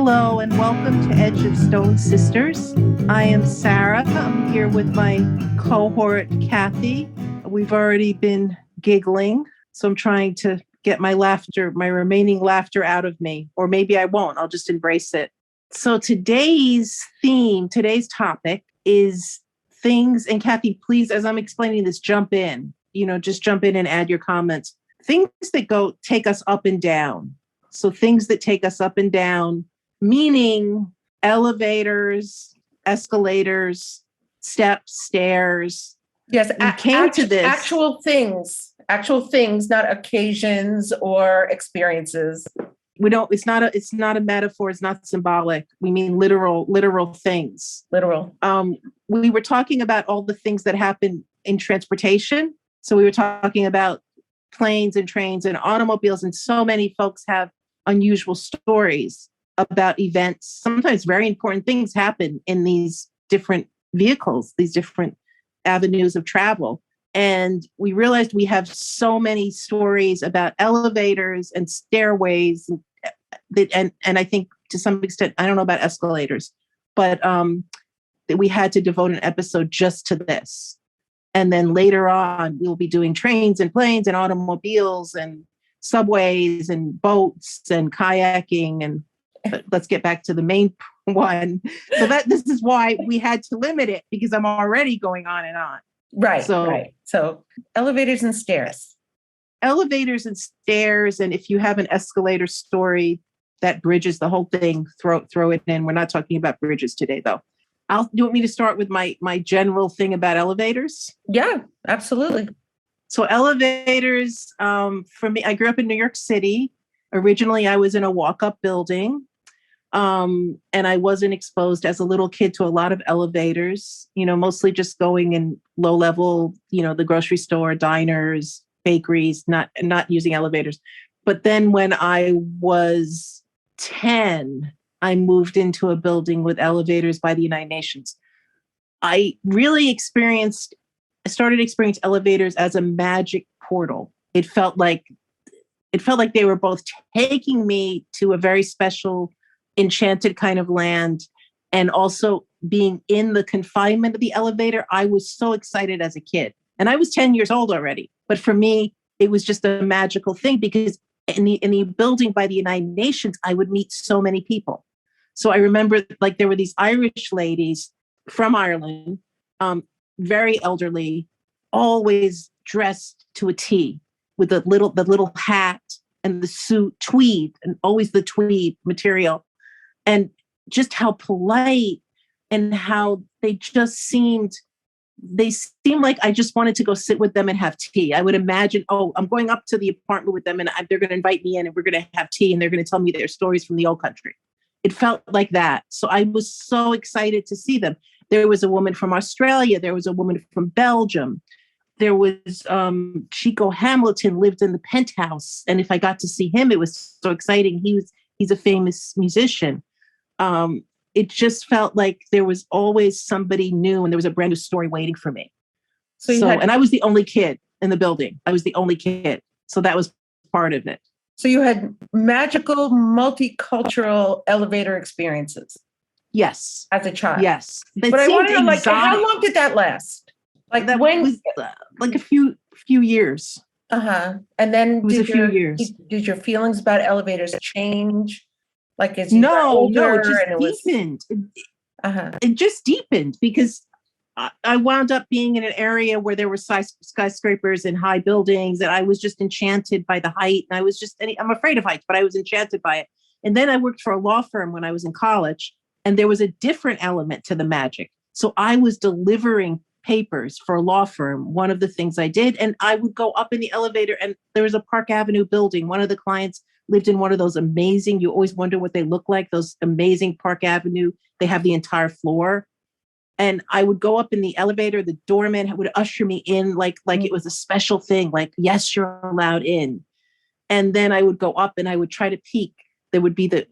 Hello and welcome to Edge of Stone Sisters. I am Sarah. I'm here with my cohort, Kathy. We've already been giggling, so I'm trying to get my remaining laughter out of me. Or maybe I won't. I'll just embrace it. So today's topic is things, and Kathy, please, as I'm explaining this, jump in. Just jump in and add your comments. Things that take us up and down. So things that take us up and down, meaning elevators, escalators, steps, stairs. Yes, to this. Actual things, not occasions or experiences. It's not a metaphor. It's not symbolic. We mean literal things. Literal. We were talking about all the things that happen in transportation. So we were talking about planes and trains and automobiles, and so many folks have unusual stories about events. Sometimes very important things happen in these different vehicles, these different avenues of travel. And we realized we have so many stories about elevators and stairways, and I think to some extent, I don't know about escalators, but that we had to devote an episode just to this. And then later on, we'll be doing trains and planes and automobiles and subways and boats and kayaking. But let's get back to the main one. So this is why we had to limit it, because I'm already going on and on. Right. So elevators and stairs. Elevators and stairs. And if you have an escalator story that bridges the whole thing, throw it in. We're not talking about bridges today, though. You want me to start with my general thing about elevators? Yeah, absolutely. So elevators, for me, I grew up in New York City. Originally, I was in a walk-up building, and I wasn't exposed as a little kid to a lot of elevators, mostly just going in low level, the grocery store, diners, bakeries, not using elevators. But then when I was 10, I moved into a building with elevators by the United Nations. I started experiencing elevators as a magic portal. It felt like they were both taking me to a very special, enchanted kind of land, and also being in the confinement of the elevator. I was so excited as a kid, and I was 10 years old already. But for me, it was just a magical thing, because in the building by the United Nations, I would meet so many people. So I remember, there were these Irish ladies from Ireland, very elderly, always dressed to a T, with the little hat and the suit, tweed, and always the tweed material, and just how polite, and how they seemed like I just wanted to go sit with them and have tea. I would imagine, I'm going up to the apartment with them, and they're going to invite me in, and we're going to have tea, and they're going to tell me their stories from the old country. It felt like that. So I was so excited to see them. There was a woman from Australia. There was a woman from Belgium. There was Chico Hamilton lived in the penthouse. And if I got to see him, it was so exciting. He's a famous musician. It just felt like there was always somebody new, and there was a brand new story waiting for me. And I was the only kid in the building. I was the only kid. So that was part of it. So you had magical, multicultural elevator experiences. Yes. As a child. Yes. But I want to know, how long did that last? That was a few years. Uh-huh. And then it was a few years. Did your feelings about elevators change? As you got older, it just deepened. It just deepened, because I wound up being in an area where there were skyscrapers and high buildings, and I was just enchanted by the height. And I'm afraid of heights, but I was enchanted by it. And then I worked for a law firm when I was in college, and there was a different element to the magic. So I was delivering papers for a law firm, one of the things I did, and I would go up in the elevator, and there was a Park Avenue building. One of the clients lived in one of those amazing, you always wonder what they look like, those amazing Park Avenue. They have the entire floor. And I would go up in the elevator, the doorman would usher me in like it was a special thing, yes, you're allowed in. And then I would go up and I would try to peek. There would be the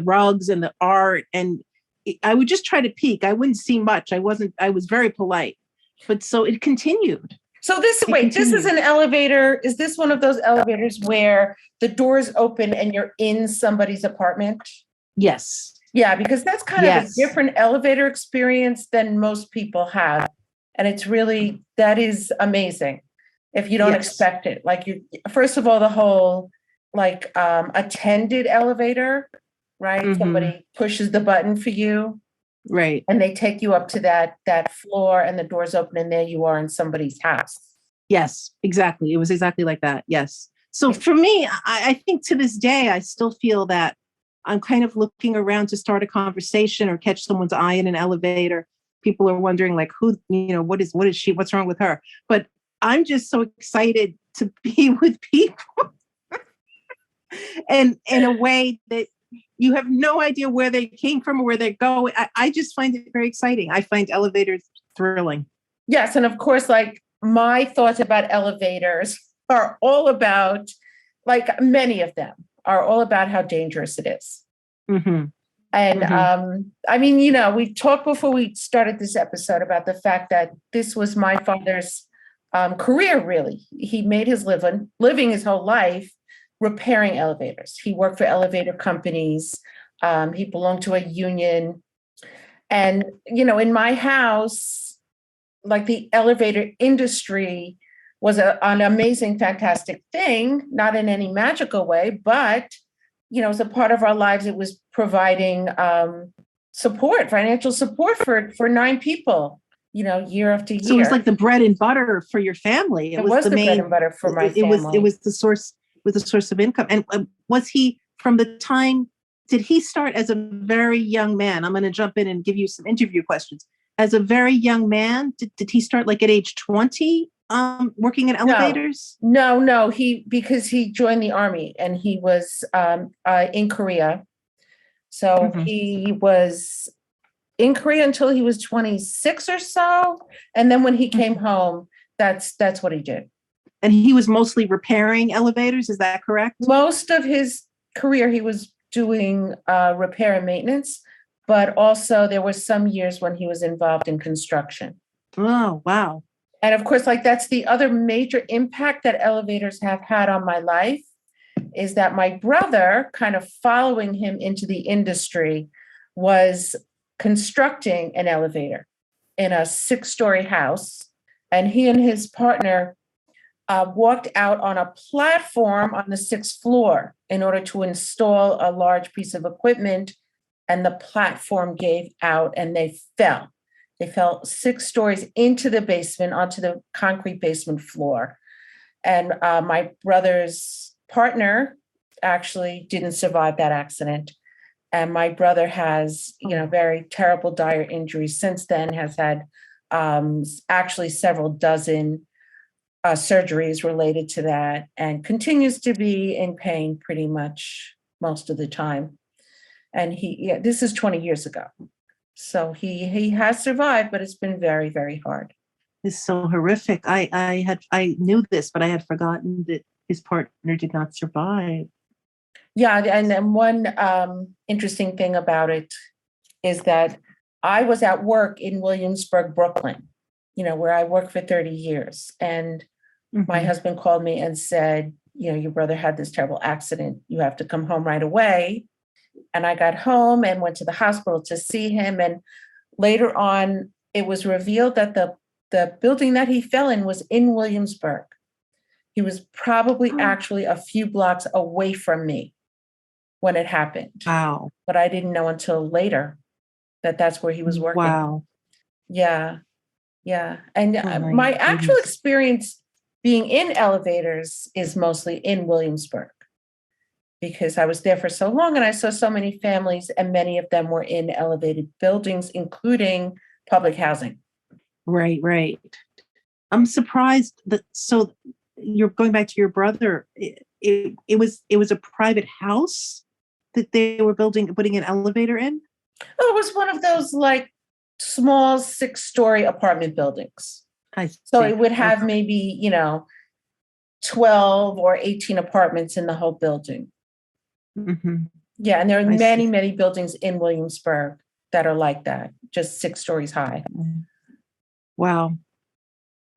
rugs and the art, and I would just try to peek. I wouldn't see much. I was very polite. But so it continued. So this is an elevator. Is this one of those elevators where the doors open and you're in somebody's apartment? Yes. Yeah, because that's kind of a Yes. different elevator experience than most people have. And it's really, that is amazing if you don't Yes. expect it. Like you, first of all, the whole like attended elevator, right? Mhm. Somebody pushes the button for you Right. and they take you up to that floor and the doors open and there you are in somebody's house. Yes, exactly. It was exactly like that. Yes. So for me, I think to this day, I still feel that I'm kind of looking around to start a conversation or catch someone's eye in an elevator. People are wondering, like, who, what is she? What's wrong with her? But I'm just so excited to be with people and in a way that you have no idea where they came from or where they're going. I just find it very exciting. I find elevators thrilling. Yes, and of course, like my thoughts about elevators are all about, like many of them are all about how dangerous it is. Mm-hmm. And Mm-hmm. I mean, we talked before we started this episode about the fact that this was my father's career, really. He made his living his whole life repairing elevators. He worked for elevator companies. He belonged to a union. And, in my house, like the elevator industry was an amazing, fantastic thing, not in any magical way, but as a part of our lives, it was providing support, financial support for 9 people, year after So it was like year. the bread and butter for your family. It It was was the the bread main. and butter for my It family. was the source. Was the source of income. And was he from the time? Did he start as a very young man? I'm going to jump in and give you some interview questions. As a very young man, did he start like at age 20, working in elevators? No, because he joined the army and he was in Korea. So Mhm. he was in Korea until he was 26 or so. And then when he came home, that's what he did. And he was mostly repairing elevators. Is that correct? Most of his career, he was doing repair and maintenance, but also there were some years when he was involved in construction. Oh, wow. And of course, like that's the other major impact that elevators have had on my life is that my brother, kind of following him into the industry, was constructing an elevator in a 6-story house. And he and his partner walked out on a platform on the 6th floor in order to install a large piece of equipment. And the platform gave out and they fell. They fell 6 stories into the basement, onto the concrete basement floor. And my brother's partner actually didn't survive that accident. And my brother has, very terrible, dire injuries since then, has had actually several dozen surgeries related to that, and continues to be in pain pretty much most of the time. And this is 20 years ago. So he has survived, but it's been very, very hard. It's so horrific. I knew this, but I had forgotten that his partner did not survive. Yeah, and then one interesting thing about it is that I was at work in Williamsburg, Brooklyn, where I worked for 30 years. And my Mhm. husband called me and said, your brother had this terrible accident. You have to come home right away. And I got home and went to the hospital to see him. And later on, it was revealed that the building that he fell in was in Williamsburg. He was probably actually a few blocks away from me when it happened. Wow. But I didn't know until later that that's where he was working. Wow. Yeah. Yeah. And Oh my my actual goodness. experience being in elevators is mostly in Williamsburg because I was there for so long and I saw so many families, and many of them were in elevated buildings, including public housing. Right, right. I'm surprised that, so you're going back to your brother. It was a private house that they were putting an elevator in. Oh, it was one of those like small 6-story apartment buildings. I So see. it would have Okay. maybe, 12 or 18 apartments in the whole building. Mhm. Yeah, and there are I many, see. many buildings in Williamsburg that are like that, just 6 stories high. Wow.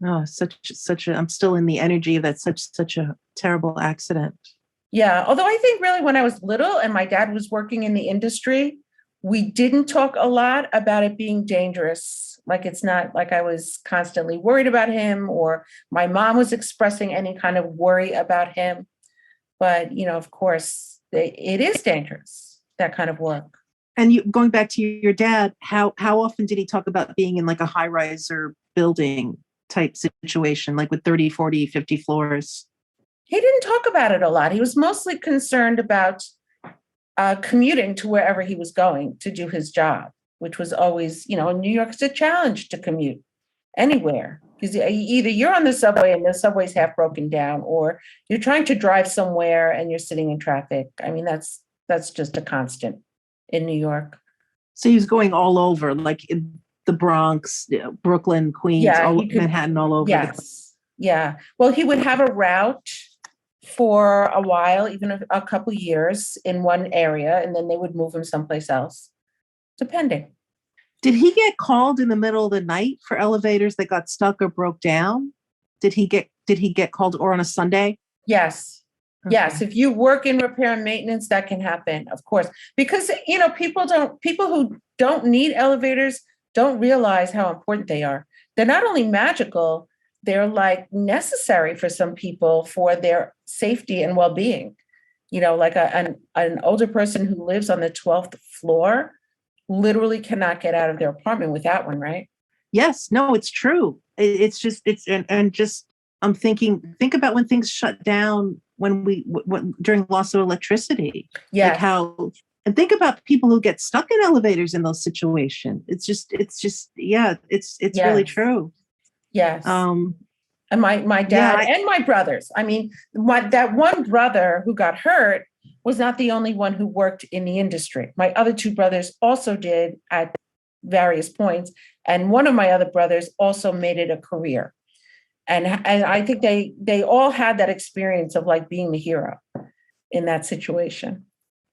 Oh, such a, I'm still in the energy of that, such a terrible accident. Yeah. Although I think really when I was little and my dad was working in the industry, we didn't talk a lot about it being dangerous. Like it's not like I was constantly worried about him or my mom was expressing any kind of worry about him. But, of course, it is dangerous, that kind of work. And you going back to your dad, how often did he talk about being in like a high rise or building type situation, like with 30, 40, 50 floors? He didn't talk about it a lot. He was mostly concerned about commuting to wherever he was going to do his job, which was always, in New York, it's a challenge to commute anywhere because either you're on the subway and the subway's half broken down, or you're trying to drive somewhere and you're sitting in traffic. I mean, that's just a constant in New York. So he was going all over, like in the Bronx, Brooklyn, Queens, Yeah, all he could. Manhattan, all over. Yes. Yeah. Well, he would have a route for a while, even a couple years in one area, and then they would move him someplace else, depending. Did he get called in the middle of the night for elevators that got stuck or broke down? Did he get called, or on a Sunday? Yes. Yes. Okay. If you work in repair and maintenance, that can happen, of course, because, people who don't need elevators don't realize how important they are. They're not only magical, they're like necessary for some people for their safety and well-being. Like an older person who lives on the 12th floor literally cannot get out of their apartment without one, right? Yes, no, it's true. It's just and just I'm think about when things shut down when during loss of electricity, like Yes. how, and think about people who get stuck in elevators in those situations. It's just yeah, it's really Yes. true. Yes. Um, And my yeah, dad and my brothers. I mean, that one brother who got hurt was not the only one who worked in the industry. My other two brothers also did at various points, and one of my other brothers also made it a career. And I think they all had that experience of like being the hero in that situation.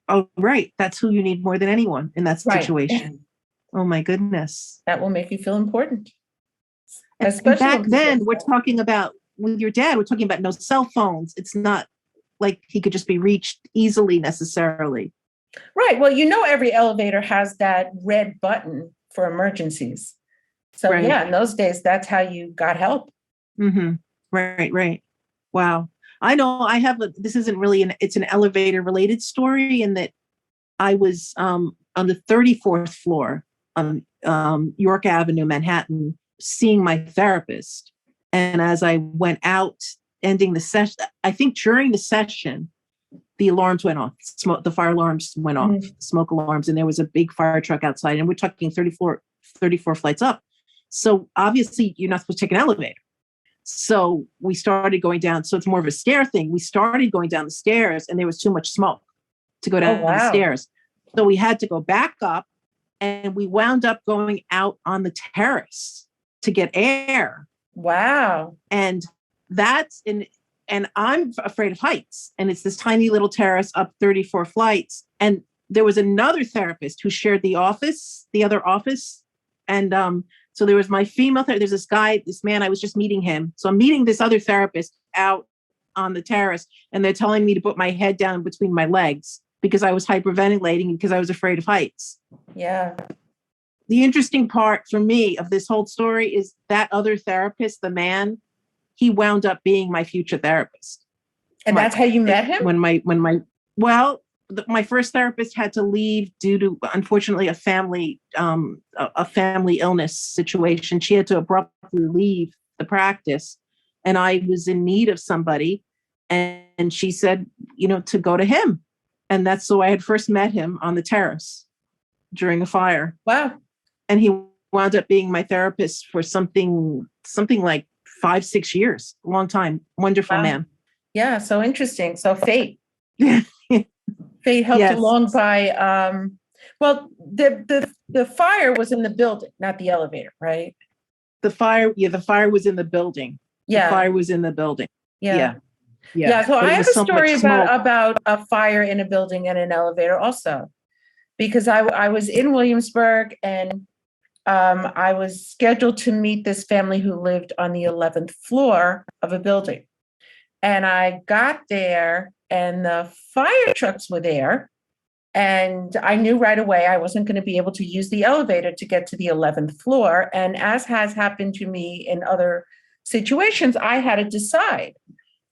oh right, that's who you need more than anyone in that Right. situation. Oh my goodness. That will make you feel important, And especially back when people. then, we're talking about with your dad, we're talking about no cell phones. It's not like he could just be reached easily necessarily. Right. Well, every elevator has that red button for emergencies. So Right. yeah, in those days, that's how you got help. Mm-hmm. Right, right. Wow. I know this isn't really it's an elevator related story in that I was on the 34th floor on York Avenue, Manhattan, seeing my therapist. And as I went out, ending the session, I think during the session, the alarms went off. The fire alarms went off, Mhm. smoke alarms, and there was a big fire truck outside. And we're talking 34 flights up. So obviously, you're not supposed to take an elevator. So we started going down. So it's more of a stair thing. We started going down the stairs, and there was too much smoke to go Oh, down the wow. stairs. So we had to go back up, and we wound up going out on the terrace to get air. Wow. And and I'm afraid of heights. And it's this tiny little terrace up 34 flights. And there was another therapist who shared the other office. And so there was my female therapist. There's this man, I was just meeting him. So I'm meeting this other therapist out on the terrace, and they're telling me to put my head down between my legs because I was hyperventilating because I was afraid of heights. Yeah. The interesting part for me of this whole story is that other therapist, the man, he wound up being my future therapist. And that's how you met him? My first therapist had to leave due to, unfortunately, a family illness situation. She had to abruptly leave the practice, and I was in need of somebody, and she said, to go to him, and that's so I had first met him on the terrace during a fire. Wow. And he wound up being my therapist for something like 5-6 years, a long time. Wonderful Wow. man. Yeah. So interesting. So fate helped Yes. along by, well, the fire was in the building, not the elevator, right? The fire was in the building. Yeah. The fire was in the building. Yeah. Yeah. Yeah. So But I it have was a so much story smoke. about a fire in a building and an elevator also, because I was in Williamsburg, and I was scheduled to meet this family who lived on the 11th floor of a building. And I got there and the fire trucks were there. And I knew right away I wasn't going to be able to use the elevator to get to the 11th floor. And as has happened to me in other situations, I had to decide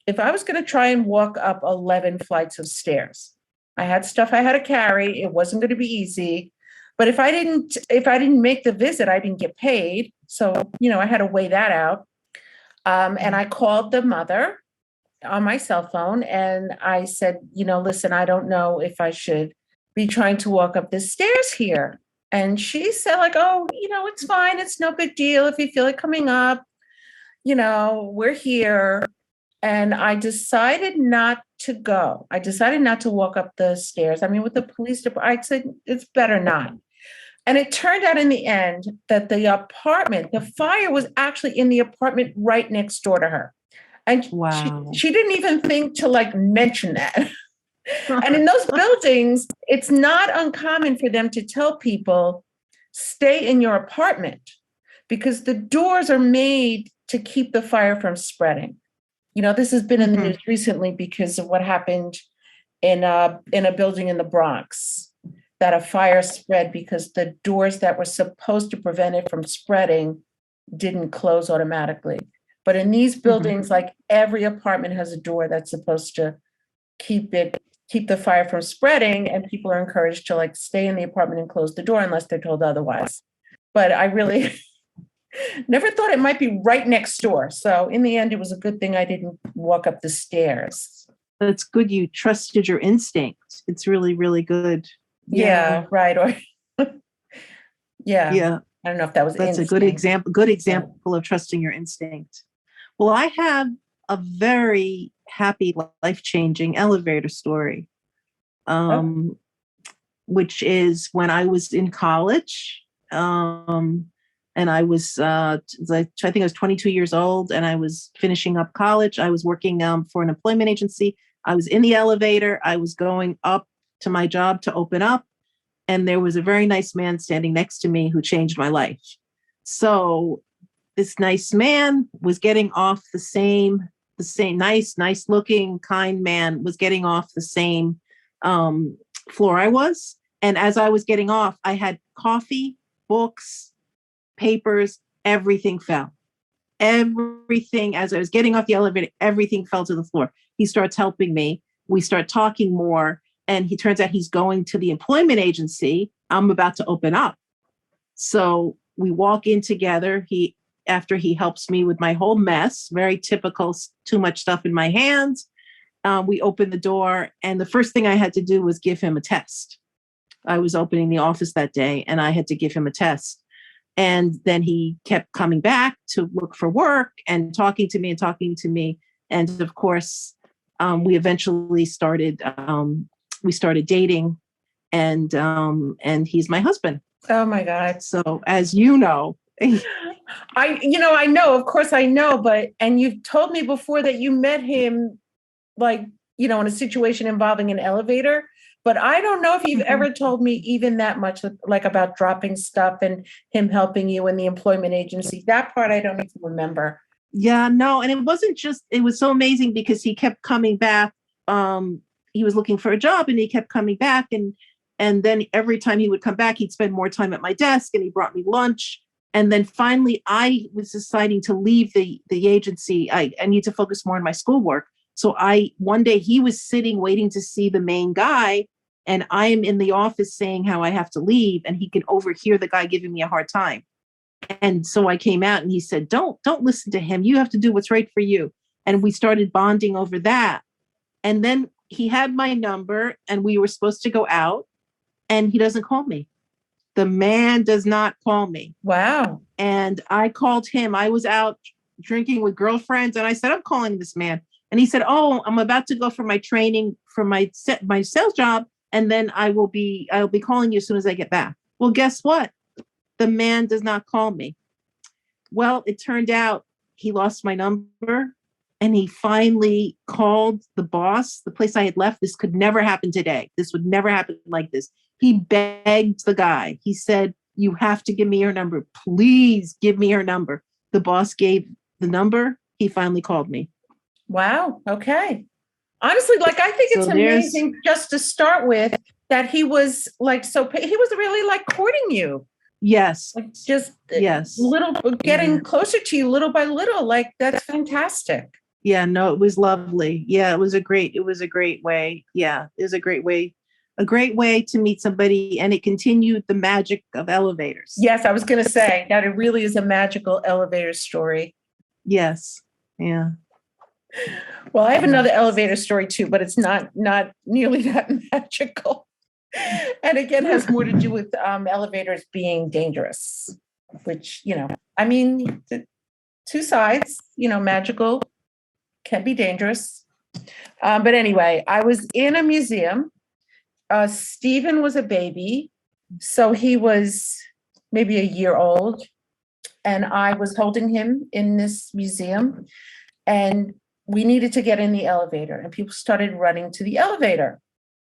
if I was going to try and walk up 11 flights of stairs. I had stuff I had to carry. It wasn't going to be easy. But if I didn't make the visit, I didn't get paid. So, I had to weigh that out. And I called the mother on my cell phone and I said, listen, I don't know if I should be trying to walk up the stairs here. And she said, like, oh, it's fine. It's no big deal if you feel like coming up. We're here. And I decided not to go. I decided not to walk up the stairs. I mean, with the police department, I said, it's better not. And it turned out in the end that the fire was actually in the apartment right next door to her. And Wow. she didn't even think to mention that. And in those buildings, it's not uncommon for them to tell people, stay in your apartment because the doors are made to keep the fire from spreading. This has been in the news recently because of what happened in a building in the Bronx, that a fire spread because the doors that were supposed to prevent it from spreading didn't close automatically. But in these buildings, like every apartment has a door that's supposed to keep the fire from spreading, and people are encouraged to stay in the apartment and close the door unless they're told otherwise. But I really never thought it might be right next door. So in the end, it was a good thing I didn't walk up the stairs. That's good. You trusted your instinct. It's really, really good. Yeah, right. Or Yeah. I don't know if that was That's instinct. a good example of trusting your instinct. Well, I have a very happy, life-changing elevator story, which is when I was in college, and I was, I think I was 22 years old, and I was finishing up college. I was working for an employment agency. I was in the elevator. I was going up to my job to open up, and there was a very nice man standing next to me who changed my life. So this nice man was getting off the same nice looking, kind man was getting off the same floor I was. And as I was getting off, I had coffee, books, papers, everything fell. Everything, as I was getting off the elevator, everything fell to the floor. He starts helping me. We start talking more. And he turns out he's going to the employment agency. I'm about to open up. So we walk in together. After he helps me with my whole mess, very typical, too much stuff in my hands. We opened the door, and the first thing I had to do was give him a test. I was opening the office that day, and I had to give him a test. And then he kept coming back to look for work and talking to me. And of course, we eventually started. We started dating, and he's my husband. Oh my God! So as you know. I know, of course I know, and you've told me before that you met him in a situation involving an elevator, but I don't know if you've ever told me even that much, about dropping stuff and him helping you in the employment agency. That part I don't even remember. Yeah, no. And it was so amazing because he kept coming back. He was looking for a job and he kept coming back. And then every time he would come back, he'd spend more time at my desk and he brought me lunch. And then finally, I was deciding to leave the agency. I need to focus more on my schoolwork. So one day he was sitting waiting to see the main guy. And I am in the office saying how I have to leave. And he can overhear the guy giving me a hard time. And so I came out and he said, don't listen to him. You have to do what's right for you. And we started bonding over that. And then he had my number and we were supposed to go out and he doesn't call me. The man does not call me. Wow. And I called him. I was out drinking with girlfriends and I said, I'm calling this man. And he said, oh, I'm about to go for my training for my sales job. And then I'll be calling you as soon as I get back. Well, guess what? The man does not call me. Well, it turned out he lost my number and he finally called the boss, the place I had left. This could never happen today. This would never happen like this. He begged the guy. He said, you have to give me your number. Please give me your number. The boss gave the number. He finally called me. Wow. Okay. Honestly, like I think it's So there's, amazing just to start with that he was like he was really like courting you, yes, like just yes. little Yeah. getting closer to you little by little. Like that's fantastic. Yeah, no, it was lovely. Yeah, it was a great way. Yeah, it was a great way to meet somebody, and it continued the magic of elevators. Yes, I was going to say that it really is a magical elevator story. Yes. Yeah. Well, I have another elevator story too, but it's not nearly that magical. And again, has more to do with elevators being dangerous, which I mean, two sides. Magical can be dangerous. But anyway, I was in a museum. Stephen was a baby, so he was maybe a year old, and I was holding him in this museum, and we needed to get in the elevator, and people started running to the elevator.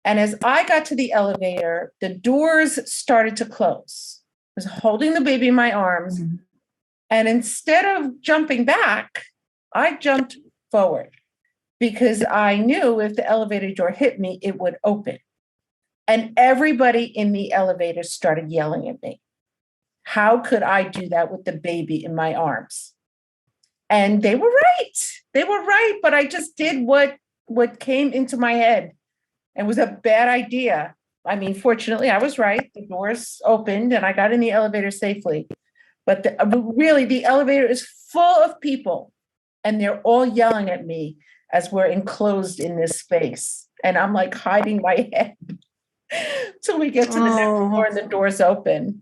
And as I got to the elevator, the doors started to close. I was holding the baby in my arms, Mhm. and instead of jumping back, I jumped forward because I knew if the elevator door hit me, it would open. And everybody in the elevator started yelling at me. How could I do that with the baby in my arms? And they were right. They were right, but I just did what came into my head. It was a bad idea. I mean, fortunately, I was right. The doors opened and I got in the elevator safely. But really, the elevator is full of people and they're all yelling at me as we're enclosed in this space. And I'm like hiding my head till we get to the next Oh, floor and the doors open.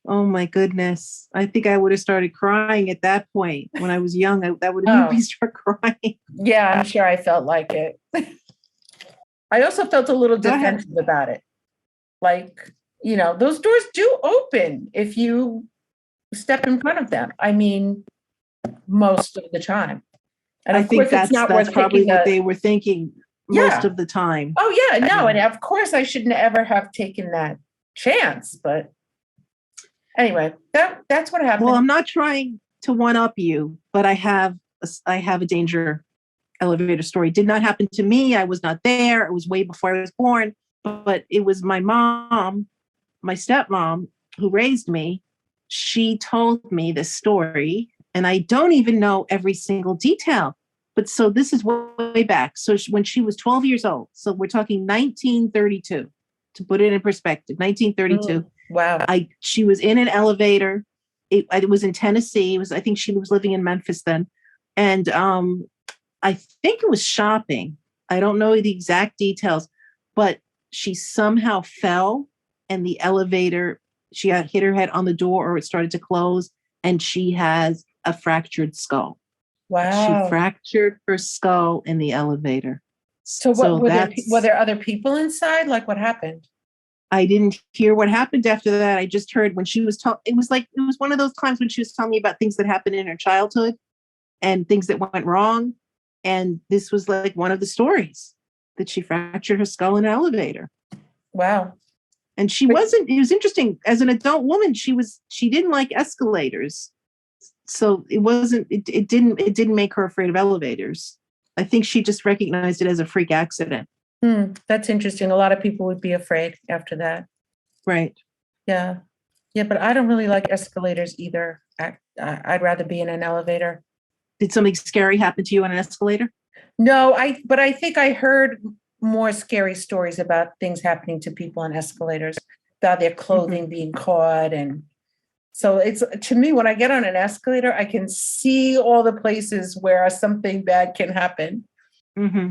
oh my goodness. I think I would have started crying at that point when I was young. That would have made Oh, me start crying. yeah, I'm sure I felt like it. I also felt a little Go ahead. defensive about it. Like, those doors do open if you step in front of them. I mean, most of the time. And I of think course, it's not that's worth probably taking what they were thinking most yeah. of the time. Oh, yeah. No. Yeah. And of course, I shouldn't ever have taken that chance. But anyway, that's what happened. Well, I'm not trying to one up you, but I have a danger elevator story. It did not happen to me. I was not there. It was way before I was born, but it was my mom, my stepmom, who raised me. She told me this story, and I don't even know every single detail. But so this is way back. So when she was 12 years old, so we're talking 1932, to put it in perspective, 1932. Wow. She was in an elevator. It was in Tennessee. I think she was living in Memphis then, and I think it was shopping. I don't know the exact details, but she somehow fell, and the elevator. She had hit her head on the door, or it started to close, and she has a fractured skull. She Wow. fractured her skull in the elevator. So what were there other people inside? Like what happened? I didn't hear what happened after that. I just heard when she was talking. It was one of those times when she was telling me about things that happened in her childhood and things that went wrong. And this was like one of the stories that she fractured her skull in an elevator. Wow. And it was interesting. As an adult woman, she didn't like escalators. So it didn't make her afraid of elevators. I think she just recognized it as a freak accident. That's interesting. A lot of people would be afraid after that. Right. Yeah. Yeah, but I don't really like escalators either. I'd rather be in an elevator. Did something scary happen to you on an escalator? No, but I think I heard more scary stories about things happening to people on escalators, about their clothing being caught. And so it's, to me, when I get on an escalator, I can see all the places where something bad can happen. Mm-hmm.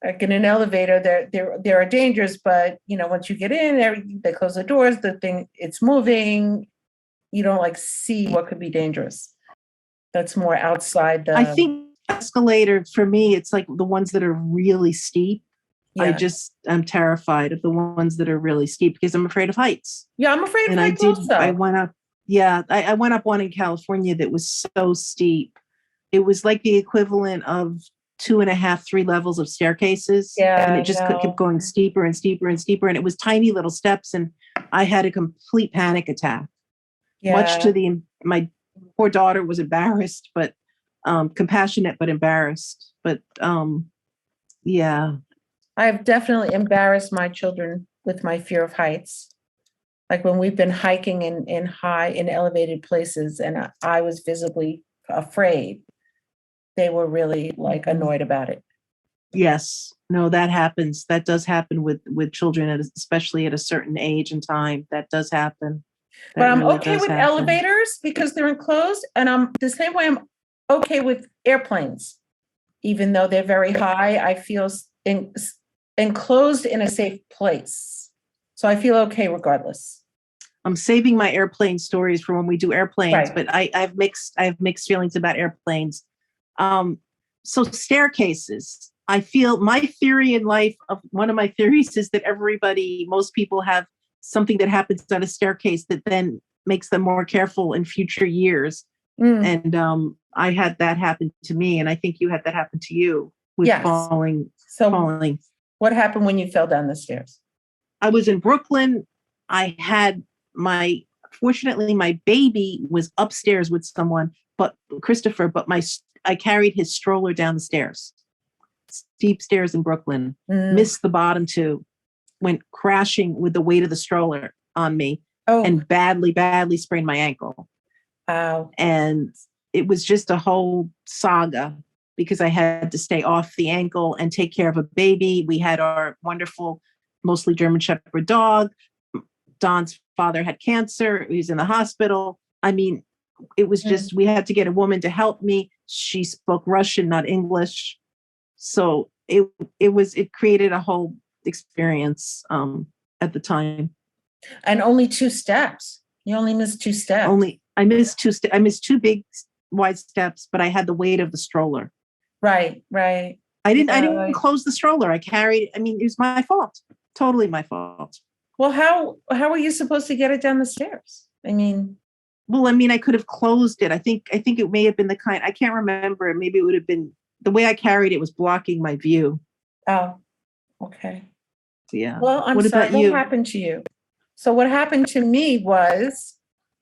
Like in an elevator, there are dangers, but once you get in, they close the doors, it's moving. You don't like see what could be dangerous. That's more outside I think escalator for me, it's like the ones that are really steep. Yeah. I'm terrified of the ones that are really steep because I'm afraid of heights. Yeah, I'm afraid of heights also. I went up. Yeah, I went up one in California that was so steep. It was like the equivalent of 2.5, 3 levels of staircases. Yeah, and it just kept going steeper and steeper and steeper. And it was tiny little steps. And I had a complete panic attack. Yeah. Much to my poor daughter was embarrassed, but compassionate but embarrassed. But yeah. I've definitely embarrassed my children with my fear of heights. Like when we've been hiking in high, in elevated places, and I was visibly afraid, they were really like annoyed about it. Yes. No, that happens. That does happen with children, especially at a certain age and time. That does happen. That But I'm really okay does with happen. elevators because they're enclosed, and I'm the same way I'm okay with airplanes. Even though they're very high, I feel enclosed in a safe place. So I feel okay regardless. I'm saving my airplane stories for when we do airplanes, Right. but I have mixed feelings about airplanes. So staircases. I feel my theory in life of one of my theories is that most people have something that happens on a staircase that then makes them more careful in future years. Mm, And I had that happen to me, and I think you had that happen to you with yes. falling. So what happened when you fell down the stairs? I was in Brooklyn. Fortunately, my baby was upstairs with someone, but Christopher, but I carried his stroller down the stairs, steep stairs in Brooklyn, missed the bottom two, went crashing with the weight of the stroller on me, and badly, badly sprained my ankle. Wow. And it was just a whole saga because I had to stay off the ankle and take care of a baby. We had our wonderful, mostly German Shepherd dog. Don's father had cancer. He was in the hospital. I mean, it was just, we had to get a woman to help me. She spoke Russian, not English. So it created a whole experience at the time. And only 2 steps. You only missed 2 steps. I missed two big wide steps, but I had the weight of the stroller. Right. I didn't close the stroller. It was my fault. Totally my fault. Well, how were you supposed to get it down the stairs? I could have closed it. I think it may have been I can't remember. Maybe it would have been the way I carried it was blocking my view. Oh, okay. Yeah. Well, I'm sorry. What happened to you? So what happened to me was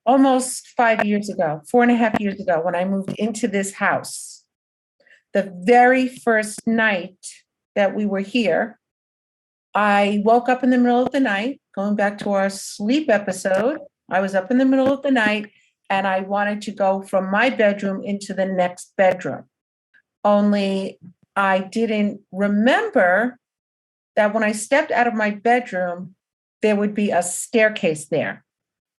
almost 5 years ago, 4.5 years ago, when I moved into this house. The very first night that we were here, I woke up in the middle of the night, going back to our sleep episode. I was up in the middle of the night and I wanted to go from my bedroom into the next bedroom. Only I didn't remember that when I stepped out of my bedroom, there would be a staircase there.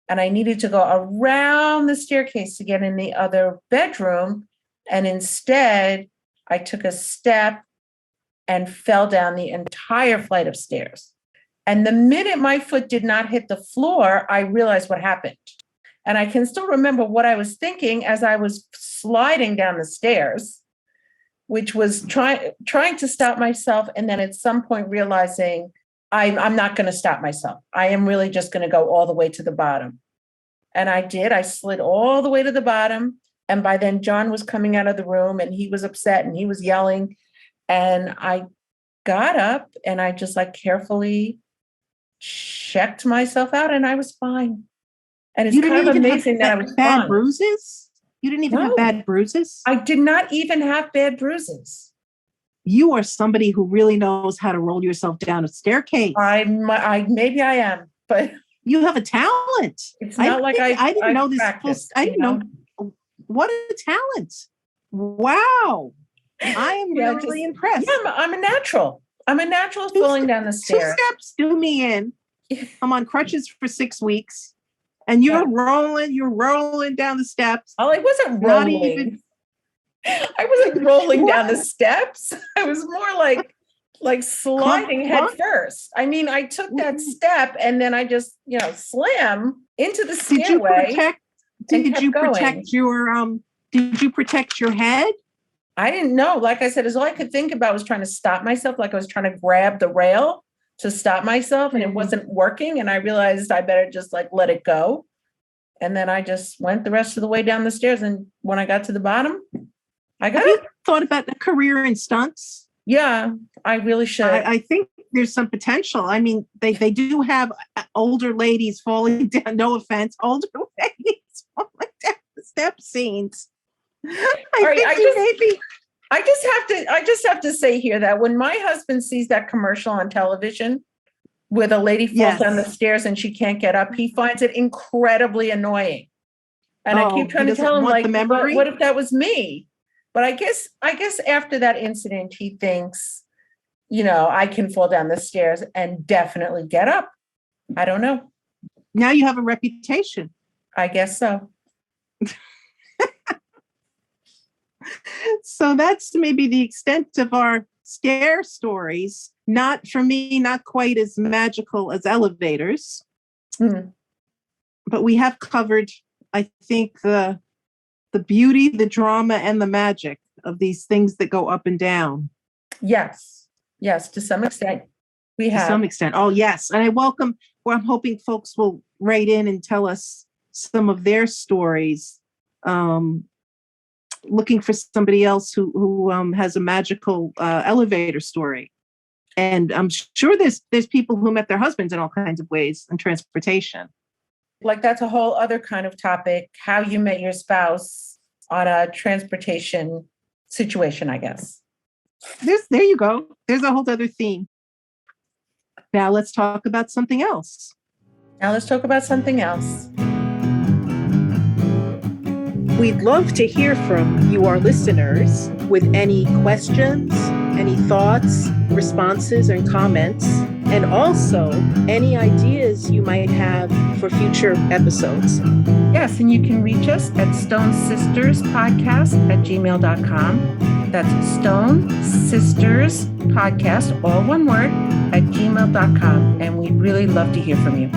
And I needed to go around the staircase to get in the other bedroom. And instead, I took a step and fell down the entire flight of stairs. And the minute my foot did not hit the floor, I realized what happened. And I can still remember what I was thinking as I was sliding down the stairs, which was trying to stop myself. And then at some point realizing I'm not going to stop myself. I am really just going to go all the way to the bottom. And I did. I slid all the way to the bottom. And by then John was coming out of the room and he was upset and he was yelling. And I got up and I just carefully checked myself out and I was fine. And it's kind of amazing that I was bad fine. Bruises? You didn't even have bad bruises? I did not even have bad bruises. You are somebody who really knows how to roll yourself down a staircase. Maybe I am, but you have a talent. It's not I didn't know this. I didn't know. What a talent! Wow, I am really impressed. Yeah, I'm a natural. I'm a natural falling down the stairs. 2 steps do me in. I'm on crutches for 6 weeks, and you're rolling down the steps. Oh, I wasn't rolling. I wasn't rolling down the steps. I was more like sliding head first. I took that step and then I just, slam into the stairway. Did you protect your head? I didn't know. Like I said, all I could think about was trying to stop myself. Like I was trying to grab the rail to stop myself and it wasn't working. And I realized I better just let it go. And then I just went the rest of the way down the stairs. And when I got to the bottom, I got it. Thought about a career in stunts? Yeah, I really should. I think there's some potential. They do have older ladies falling down. No offense, older ladies falling down the step scenes. I right, think I you just- may be. I just have to say here that when my husband sees that commercial on television where the lady falls down the Yes. stairs and she can't get up, he finds it incredibly annoying. And I Oh, keep he trying to doesn't tell him, want like, the memory? what if that was me? But I guess after that incident, he thinks, I can fall down the stairs and definitely get up. I don't know. Now you have a reputation. I guess so. So that's maybe the extent of our scare stories. Not for me, not quite as magical as elevators, Hmm. but we have covered, I think, the beauty, the drama, and the magic of these things that go up and down Yes. Yes, to some extent. We to some have. extent. Oh, yes. And I'm hoping folks will write in and tell us some of their stories. Looking for somebody else who has a magical elevator story. And I'm sure there's people who met their husbands in all kinds of ways in transportation. Like, that's a whole other kind of topic, how you met your spouse on a transportation situation, I guess. There you go. There's a whole other theme. Now let's talk about something else. Now let's talk about something else. We'd love to hear from you, our listeners, with any questions, any thoughts, responses, and comments, and also any ideas you might have for future episodes. Yes, and you can reach us at stonesisterspodcast@gmail.com. That's Stone Sisters Podcast, all one word, at gmail.com. And we'd really love to hear from you.